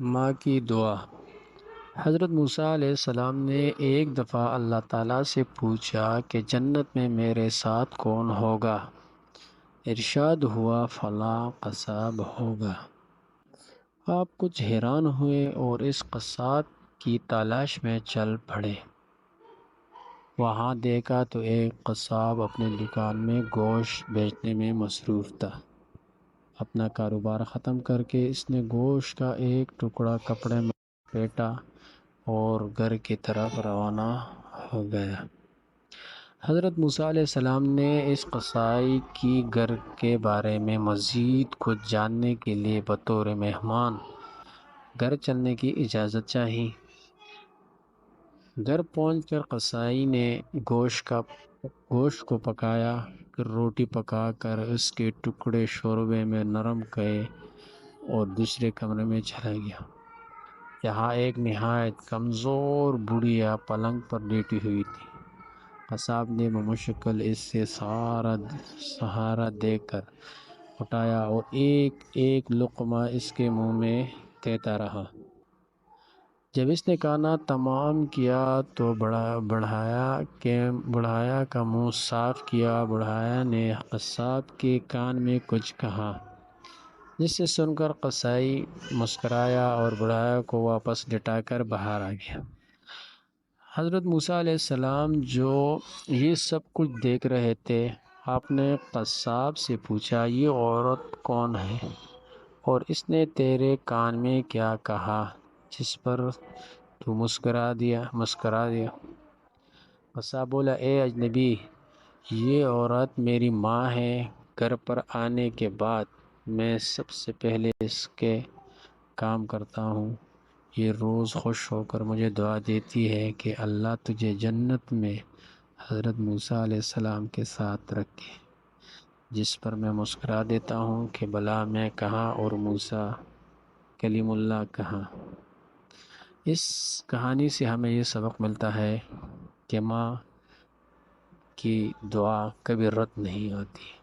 ماں کی دعا۔ حضرت موسیٰ علیہ السلام نے ایک دفعہ اللہ تعالیٰ سے پوچھا کہ جنت میں میرے ساتھ کون ہوگا؟ ارشاد ہوا فلاں قصاب ہوگا۔ آپ کچھ حیران ہوئے اور اس قصاب کی تلاش میں چل پڑے۔ وہاں دیکھا تو ایک قصاب اپنے دکان میں گوشت بیچنے میں مصروف تھا۔ اپنا کاروبار ختم کر کے اس نے گوشت کا ایک ٹکڑا کپڑے میں لپیٹا اور گھر کی طرف روانہ ہو گیا۔ حضرت موسیٰ علیہ السلام نے اس قصائی کی گھر کے بارے میں مزید کچھ جاننے کے لیے بطور مہمان گھر چلنے کی اجازت چاہی۔ گھر پہنچ کر قصائی نے گوشت کو پکایا، پھر روٹی پکا کر اس کے ٹکڑے شوربے میں نرم کیے اور دوسرے کمرے میں چلا گیا۔ یہاں ایک نہایت کمزور بڑھیا پلنگ پر لیٹی ہوئی تھی۔ قصاب نے بمشکل اس سے سہارا دے کر اٹھایا اور ایک ایک لقمہ اس کے منہ میں دیتا رہا۔ جب اس نے کھانا تمام کیا تو بڑھیا کا منہ صاف کیا۔ بڑھیا نے قصاب کے کان میں کچھ کہا، جس سے سن کر قصائی مسکرایا اور بڑھیا کو واپس لٹا کر باہر آ گیا۔ حضرت موسیٰ علیہ السلام جو یہ سب کچھ دیکھ رہے تھے، آپ نے قصاب سے پوچھا یہ عورت کون ہے اور اس نے تیرے کان میں کیا کہا جس پر تو مسکرا دیا؟ قصاب بولا، اے اجنبی، یہ عورت میری ماں ہے۔ گھر پر آنے کے بعد میں سب سے پہلے اس کے کام کرتا ہوں۔ یہ روز خوش ہو کر مجھے دعا دیتی ہے کہ اللہ تجھے جنت میں حضرت موسیٰ علیہ السلام کے ساتھ رکھے، جس پر میں مسکرا دیتا ہوں کہ بھلا میں کہاں اور موسیٰ کلیم اللہ کہاں۔ اس کہانی سے ہمیں یہ سبق ملتا ہے کہ ماں کی دعا کبھی رد نہیں ہوتی۔